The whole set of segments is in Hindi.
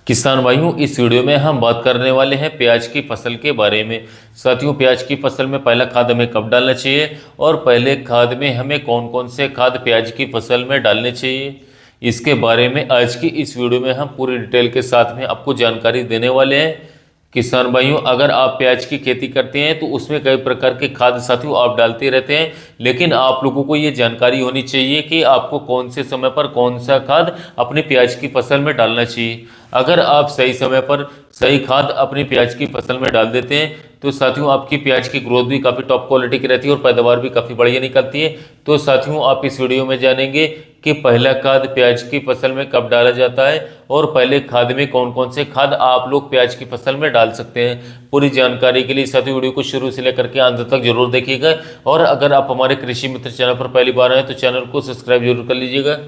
किसान भाइयों, इस वीडियो में हम बात करने वाले हैं प्याज की फसल के बारे में। साथियों, प्याज की फसल में पहला खाद हमें कब डालना चाहिए और पहले खाद में हमें कौन कौन से खाद प्याज की फसल में डालने चाहिए, इसके बारे में आज की इस वीडियो में हम पूरी डिटेल के साथ में आपको जानकारी देने वाले हैं। किसान भाइयों, अगर आप प्याज की खेती करते हैं तो उसमें कई प्रकार के खाद साथियों आप डालते रहते हैं, लेकिन आप लोगों को ये जानकारी होनी चाहिए कि आपको कौन से समय पर कौन सा खाद अपने प्याज की फसल में डालना चाहिए। अगर आप सही समय पर सही खाद अपनी प्याज की फसल में डाल देते हैं तो साथियों आपकी प्याज की ग्रोथ भी काफ़ी टॉप क्वालिटी की रहती है और पैदावार भी काफ़ी बढ़िया निकलती है। तो साथियों, आप इस वीडियो में जानेंगे कि पहला खाद प्याज की फसल में कब डाला जाता है और पहले खाद में कौन कौन से खाद आप लोग प्याज की फसल में डाल सकते हैं। पूरी जानकारी के लिए साथियों वीडियो को शुरू से लेकर के अंत तक जरूर देखिएगा और अगर आप हमारे कृषि मित्र चैनल पर पहली बार आए तो चैनल को सब्सक्राइब जरूर कर लीजिएगा।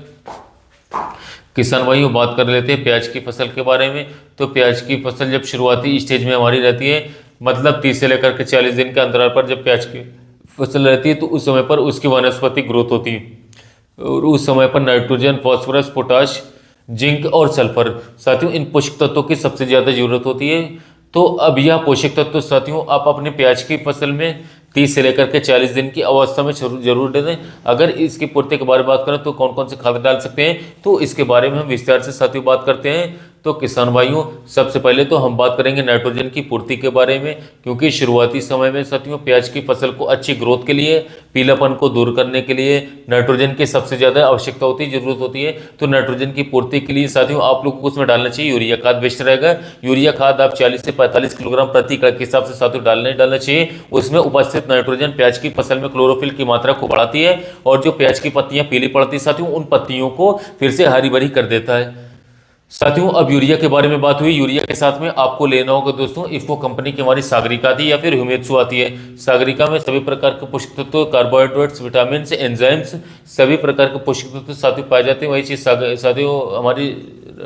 किसान भाइयों, बात कर लेते हैं प्याज की फसल के बारे में। तो प्याज की फसल जब शुरुआती स्टेज में हमारी रहती है, मतलब 30 से लेकर के 40 दिन के अंतराल पर जब प्याज की फसल रहती है तो उस समय पर उसकी वनस्पति ग्रोथ होती है और उस समय पर नाइट्रोजन, फास्फोरस, पोटाश, जिंक और सल्फर साथियों इन पोषक तत्वों की सबसे ज़्यादा जरूरत होती है। तो अब यह पोषक तत्व साथियों आप अपने प्याज की फसल में 30 से लेकर के 40 दिन की अवस्था में जरूर दे दें। अगर इसकी पूर्ति के बारे में बात करें तो कौन कौन से खाद डाल सकते हैं, तो इसके बारे में हम विस्तार से साथियों बात करते हैं। तो किसान भाइयों, सबसे पहले तो हम बात करेंगे नाइट्रोजन की पूर्ति के बारे में, क्योंकि शुरुआती समय में साथियों प्याज की फसल को अच्छी ग्रोथ के लिए, पीलापन को दूर करने के लिए नाइट्रोजन की सबसे ज़्यादा आवश्यकता होती है, जरूरत होती है। तो नाइट्रोजन की पूर्ति के लिए साथियों आप लोगों को उसमें डालना चाहिए यूरिया खाद बेस्ट रहेगा। यूरिया खाद आप 40 से 45 किलोग्राम प्रति एकड़ के हिसाब से साथियों डालना चाहिए। उसमें उपस्थित नाइट्रोजन प्याज की फसल में क्लोरोफिल की मात्रा को बढ़ाती है और जो प्याज की पत्तियां पीली पड़ती है साथियों उन पत्तियों को फिर से हरी भरी कर देता है। साथियों, अब यूरिया के बारे में बात हुई। यूरिया के साथ में आपको लेना होगा दोस्तों, इफ्को कंपनी की हमारी सागरिका आती है या फिर ह्यूमेट्सु आती है। सागरिका में सभी प्रकार के पोषक तत्व, कार्बोहाइड्रेट्स, विटामिन, एंजाइम्स, सभी प्रकार के पोषक तत्व साथियों पाए जाते हैं। वही चीज़ साथियों हमारी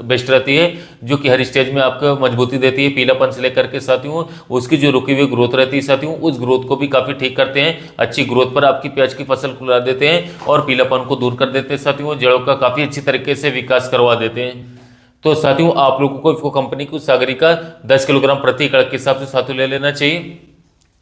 बेस्ट रहती है, जो कि हर स्टेज में आपको मजबूती देती है। पीलापन से लेकर के साथियों उसकी जो रुकी हुई ग्रोथ रहती है साथियों उस ग्रोथ को भी काफ़ी ठीक करते हैं। अच्छी ग्रोथ पर आपकी प्याज की फसल को ला देते हैं और पीलापन को दूर कर देते हैं साथियों। जड़ों का काफ़ी अच्छी तरीके से विकास करवा देते हैं। तो साथियों आप लोगों को इफ्को कंपनी की सागरिका 10 किलोग्राम प्रति एकड़ के हिसाब से साथियों ले लेना चाहिए।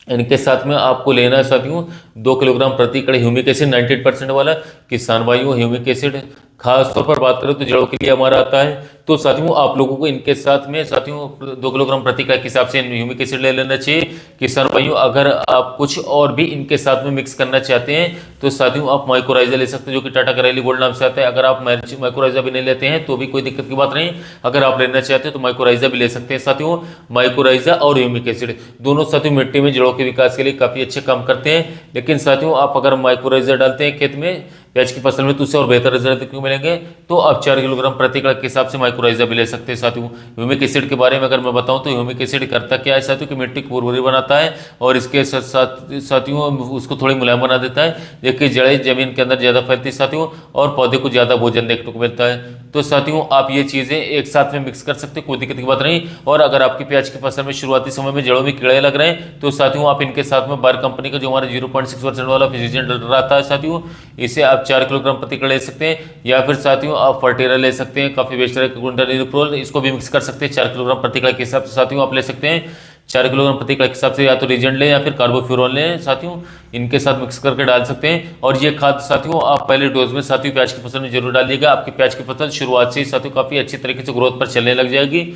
इनके साथ में आपको लेना है साथियों 2 किलोग्राम प्रति एकड़ ह्यूमिक एसिड 98% वाला। किसान भाइयों, ह्यूमिक एसिड खास तौर पर बात करें तो जड़ों के लिए हमारा आता है। तो साथियों आप लोगों को इनके साथ में साथियों 2 किलोग्राम प्रति एकड़ के हिसाब से ह्यूमिक एसिड ले लेना चाहिए। किसान भाइयों, अगर आप कुछ और भी इनके साथ में मिक्स करना चाहते हैं तो साथियों आप माइक्रोराइजा ले सकते हैं, जो कि टाटा करेली गोल्ड नाम से आता है। अगर आप माइक्रोराइजा भी नहीं लेते हैं तो भी कोई दिक्कत की बात नहीं। अगर आप लेना चाहते हैं तो माइक्रोराइजा भी ले सकते हैं साथियों। माइक्रोराइजा और ह्यूमिक एसिड दोनों साथियों मिट्टी में जड़ों के विकास के लिए काफ़ी अच्छे काम करते हैं। लेकिन साथियों आप अगर माइक्रोराइजा डालते हैं खेत में प्याज की फसल में तो उससे और बेहतर रिजल्ट देखने को मिलेंगे। तो आप 4 किलोग्राम प्रति एकड़ के हिसाब से माइक्रोराइजा भी ले सकते हैं साथियों। ह्यूमिक एसिड के बारे में अगर मैं बताऊं तो ह्यूमिक एसिड करता क्या है साथियों कि मिट्टी को उर्वरी बनाता है और इसके साथ साथियों उसको थोड़ी मुलायम बना देता है, देखिए जड़ें जमीन के अंदर ज़्यादा फैलती है साथियों और पौधे को ज़्यादा भोजन देखने को मिलता है। तो साथियों आप ये चीज़ें एक साथ में मिक्स कर सकते हैं, कोई दिक्कत की बात नहीं। और अगर आपकी प्याज की फसल में शुरुआती समय में जड़ों में कीड़े लग रहे हैं तो साथियों आप इनके साथ में बायर कंपनी का जो हमारा 0.6% वाला फिजिशियन डल्टर आता है साथियों, इसे आप 4 किलोग्राम प्रति एकड़ ले सकते हैं। या फिर साथियों आप फर्टिलाइजर ले सकते हैं, काफ़ी बेस्ट है क्विंटल, इसको भी मिक्स कर सकते हैं 4 किलोग्राम प्रति एकड़ के हिसाब से साथियों आप ले सकते हैं। 4 किलोग्राम प्रति एकड़ के हिसाब से या तो रीजेंट लें या फिर कार्बोफ्यूरॉन लें साथियों, इनके साथ मिक्स करके डाल सकते हैं। और ये खाद साथियों आप पहले डोज में साथियों प्याज की फसल में जरूर डालिएगा। आपकी प्याज की फसल शुरुआत से ही साथियों काफ़ी अच्छी तरीके से ग्रोथ पर चलने लग जाएगी।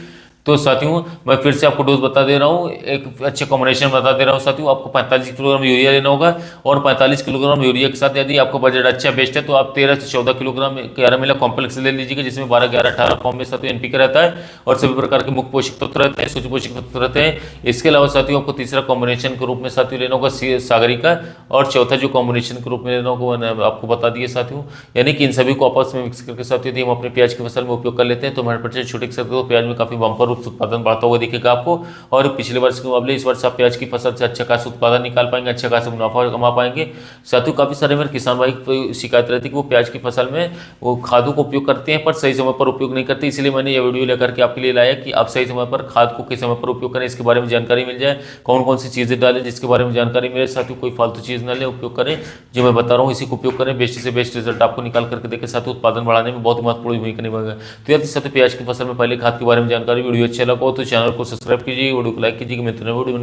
तो साथियों मैं फिर से आपको डोज बता दे रहा हूँ, एक अच्छे कॉम्बिनेशन बता दे रहा हूँ साथियों। आपको 45 किलोग्राम यूरिया लेना होगा और 45 किलोग्राम यूरिया के साथ यदि आपका बजट अच्छा बेस्ट है तो आप 13 से 14 किलोग्राम 11 मिला कॉम्प्लेक्स ले लीजिएगा, जिसमें 12, 11, 18 फॉर्म में साथियों एनपीके रहता है और सभी प्रकार के मुख्य पोषक तत्व रहते हैं, सूक्ष्म पोषक तत्व रहते हैं। इसके अलावा साथियों आपको तीसरा कॉम्बिनेशन के रूप में साथियों लेना होगा सागरिका और चौथा जो कॉम्बिनेशन के रूप में लेना होगा मैंने आपको बता दिए साथियों। यानी कि इन सभी को आपस में मिक्स करके साथियों यदि हम अपने प्याज की फसल में उपयोग कर लेते हैं तो 100% छूट सकते हो प्याज में काफ़ी बम्पर रूप रूप से उत्पादन बढ़ता हुआ दिखेगा आपको। और पिछले वर्ष के मुकाबले इस वर्ष आप प्याज की फसल से अच्छा खासा उत्पादन निकाल पाएंगे, अच्छा खासा मुनाफा कमा पाएंगे। साथियों काफ़ी सारे मेरे किसान भाई को शिकायत रहती है कि वो प्याज की फसल में वो खादों को उपयोग करते हैं पर सही समय पर उपयोग नहीं करते, इसलिए मैंने ये वीडियो लेकर के आपके लिए लाया कि आप सही समय पर खाद को किस समय पर उपयोग करें, इसके बारे में जानकारी मिल जाए, कौन कौन सी चीज़ें डालें जिसके बारे में जानकारी मिले। साथियों कोई फालतू चीज़ ना लें, उपयोग करें जो मैं बता रहा हूँ इसी को उपयोग करें, बेस्ट से बेस्ट रिजल्ट आपको निकाल करके देखें। साथियों उत्पादन बढ़ाने में बहुत महत्वपूर्ण भूमिका निभाएगा। तो यार साथियों प्याज की फसल में पहले खाद के बारे में जानकारी, वीडियो अच्छा लगा हो तो चैनल को सब्सक्राइब कीजिए, वीडियो को लाइक कीजिए। मित्र वीडियो